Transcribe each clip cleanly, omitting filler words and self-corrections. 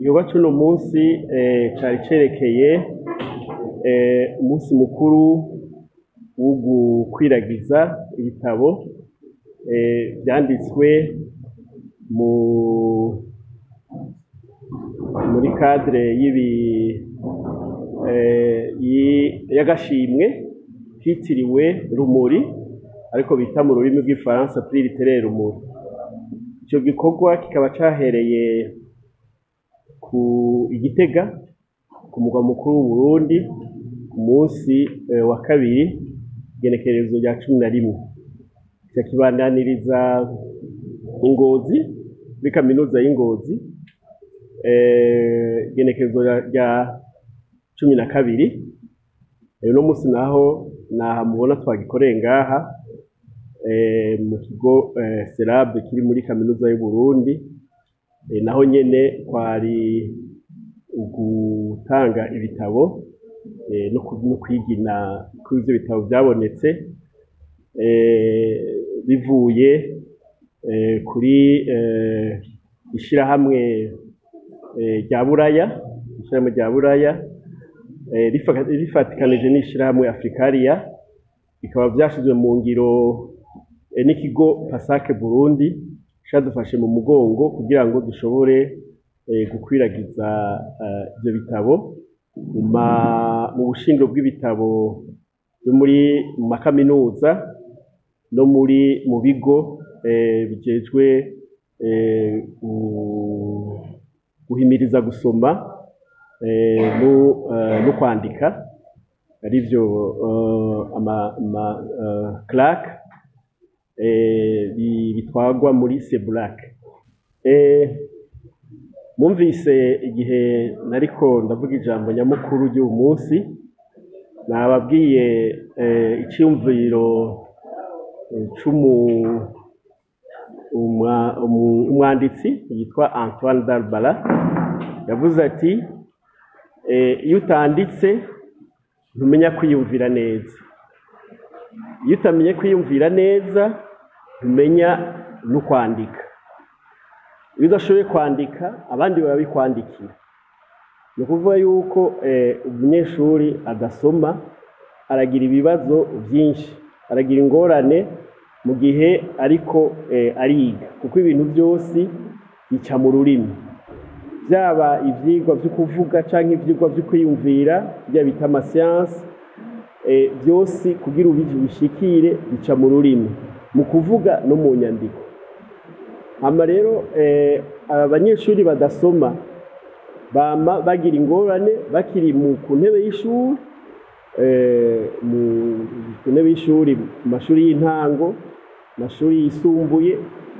Igikorwa c'uno munsi cari cerekeye umunsi mukuru wo gukwiragiza ibitabo vyanditswe muri cadre y'agashimwe kitiriwe Rumuri ariko bita mu rurimi rw'igifaransa Prix littéraire Rumuri. Ico gikorwa kikaba cahereye ku Igitega ku mugwa mukuru w'Uburundi ku munsi wa kabiri igenekerezo rya 11 kibandaniriza Ingozi muri kaminuza y'Ingozi igenekerezo rya 12 uno munsi naho mubona twagikoreye ngaha mu kigo Serab kiri muri kaminuza y'Uburundi naho nyene kwari ugutanga ibitabo no kwigina kuri ivyo bitabo vyabonetse bivuye kuri ishirahamwe rya Buraya rifatikanije n'ishirahamwe Africaria bikaba vyashizwe mu ngiro n'ikigo Pasake Burundi cadufashe mu mugongo kugira ngo dushobore gukwiragiza ivyo bitabo mu bushingiro bw'ibitabo byo muri makaminuza no mu bigo bijejwe guhimiriza gusoma no kwandika arivyo CLAC bitwagwa muri Sebulac. Mumvise igihe nariko ndavuga ijambo nyamukuru ry'uyu munsi nababwiye iciyumviro umwanditsi yitwa Antoine Darbala yavuze ati iyo utanditse ntumenya kwiyumvira neza, iyo utamenye kwiyumvira neza ntumenya no kwandika, iyo udashoboye kwandika abandi barabikwandikira. Ni ukuvuga yuko umunyeshuri adasoma aragira ibibazo byinshi, aragira ingorane mu gihe ariko ariga kuko ibintu byose bica mu rurimi, byaba ivyigwa vyo kuvuga canke ivyigwa vyo kwiyumvira bya bita amascience byose kugira ubishikire bica mu rurimi, mu kuvuga no mu nyandiko. Hama rero abanyeshuri badasoma bama bagira ingorane bakiri ku ntebe y'ishuri mu mashuri y'intango, mashuri yisumbuye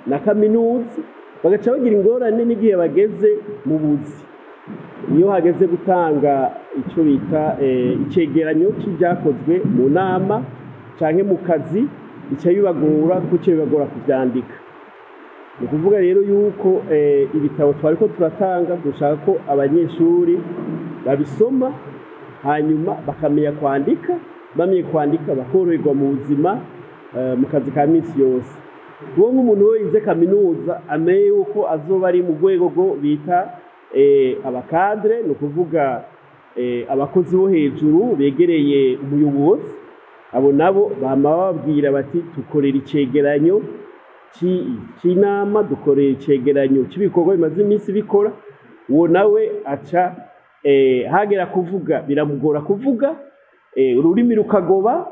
na kaminuza, bagaca bagira ingorane n'igihe bageze mu buzi. Iyo hageze gutanga ico bita icegeranyo c'ivyakozwe mu nama canke mu kazi bica bibagora kuvyandika. Ni ukuvuga rero yuko ibitabo twariko turatanga dushaka ko abanyeshuri babisoma hanyuma bakamenya kwandika, bamenye kwandika bakoroherwa mu buzima mu kazi ka misi yose. Uwo nk'umuntu we yize kaminuza amenye yuko azoba ari mu rwego rwo bita abakadre, ni ukuvuga abakozi bo hejuru begereye umuyobozi. Abo nabo bama bababwira bati tukorera icegeranyo c'inama, dukorera icegeranyo c'ibikorwa bimaze iminsi bikora. Uwo nawe aca hagera kuvuga biramugora kuvuga, ururimi rukagoba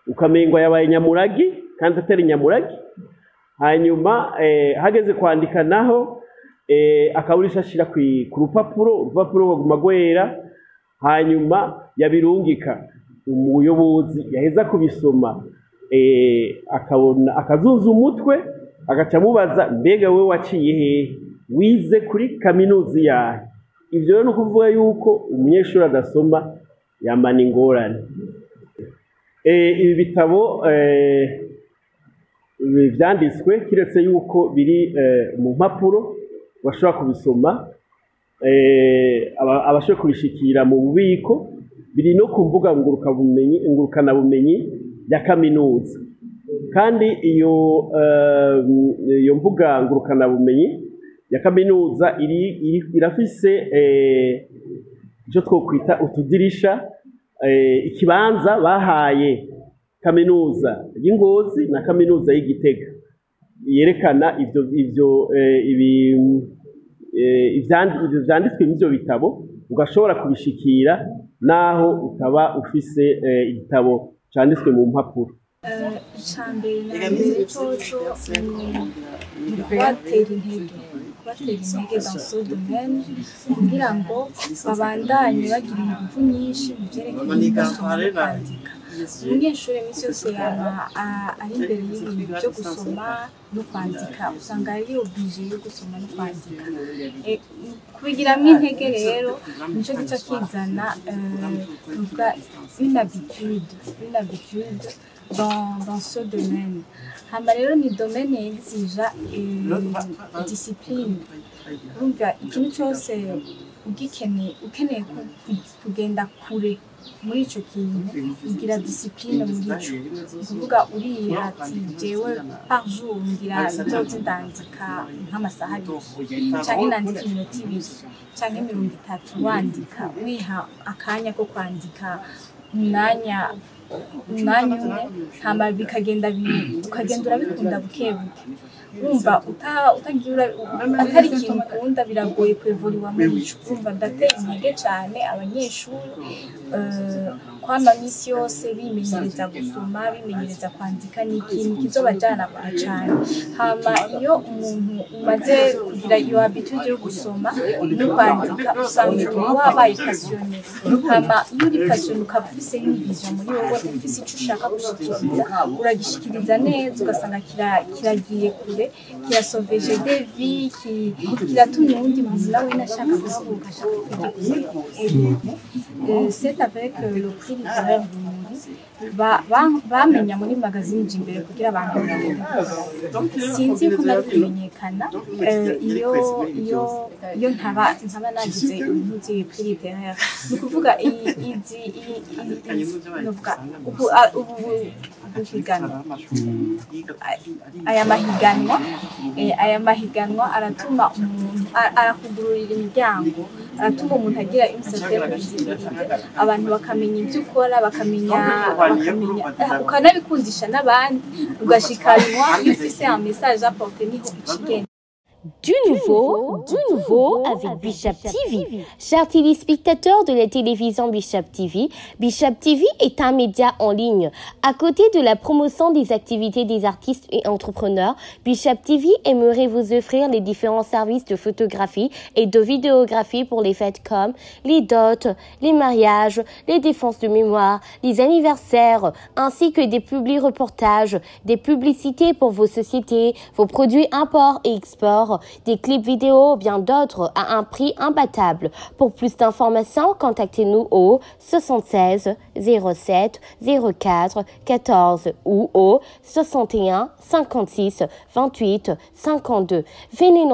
ukamengo yabaye nyamuragi kandi atari nyamuragi. Hanyuma hageze kwandika naho akaburisha ashira ku rupapuro rwaguma gwera, hanyuma yabirungika umuyobozi yaheza kubisoma akabona akazuza umutwe, agaca mubaza mbega we waciye hehe, wize kuri kaminuza yahe? Ivyo rero nukuvuga yuko umunyeshuri adasoma yamana ingorane. Ibi bitabo vyanditswe kiretse yuko biri mu mpapuro bashobora kubisoma, abashoboye kubishikira mu bubiko, biri no ku mbuga ngurukana bumenyi ya kaminuza. kandi iyo mbuga ngurukana bumenyi ya kaminuza irafise icyo twokwita utudirisha, ikibanza bahaye kaminuza y'Ingozi na kaminuza y'Igitega, yerekana ivyo vyanditswe m'ivyo bitabo, ugashobora kubishikira naho ukaba ufise igitabo canditswe mu mpapuro. Icambere na mbere coco ni kubatera intege dans ce domaine kugira ngo babandanye bagira ingufu nyinshi mu vyerekeye gusoma no kwandika. Umunyeshuri misi yose yaba ari imbere y'ibintu vyo gusoma no kwandika, usanga ari oblige yo gusoma no kwandika. Kubigiramwo intege rero nico gica kizana tuvuga une habitude dans ce domaine. Hama rero ni domaine exija discipline. Urumva ikintu cyose ukeneye kugenda kure muri ico kintu ugira discipline muri ico. Kuvuga uriha ati jewe par jour ngira nzoza ndandika nk'amasaha abiri canke nandika iminota ibiri canke 30 wandika, wiha akanya ko kwandika umwanya umwe, hama ukagenda urabikunda buke buke. Urumva utagira atari ikintu ukunda biragoye kwevuriwa muri ico. Urumva ndateye intege cane abanyeshuri kwama misi yose bimenyereza gusoma, bimenyereza kwandika, ni ikintu kizobajana kure cane. Hama iyo umuntu umaze kugira iyo habitude yo gusoma no kwandika usanga wabaye passionné. Hama iyo uri passionné ukaba ufise vision muri wowe, ufise ico ushaka gushikiriza, uragishikiriza neza ugasanga kiragiye kure, kirasauveje des vies, kiratumye uwundi muntu nawe nashaka guhaguruka ashaka kwiga. C'est avec le prix littéraire du Burundi bamenya muri magazine Jimbere kugira abantu sinzi ko nari kumenyekana iyo ntaba nagize impuzu y'prix littéraire. Ni ukuvuga aya mahiganwa aratuma umuntu arakugururira imiryango, aratuma umuntu agira imisatere, abantu bakamenya ibyo ukora, bakamenya ukanabikundisha n'abandi, ugashikanwa iyo ufise un message à porter niho ikigenda. Du nouveau avec Bishop TV. Chers téléspectateurs de la télévision Bishop TV, Bishop TV est un média en ligne. À côté de la promotion des activités des artistes et entrepreneurs, Bishop TV aimerait vous offrir les différents services de photographie et de vidéographie pour les fêtes comme les dots, les mariages, les défenses de mémoire, les anniversaires, ainsi que des publi-reportages, des publicités pour vos sociétés, vos produits import et export, des clips vidéo, bien d'autres à un prix imbattable. Pour plus d'informations, contactez-nous au 76 07 04 14 ou au 61 56 28 52. Venez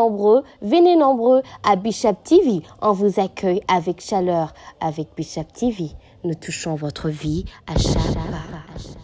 nombreux à Bishop TV. On vous accueille avec chaleur. Avec Bishop TV, nous touchons votre vie à chaque pas.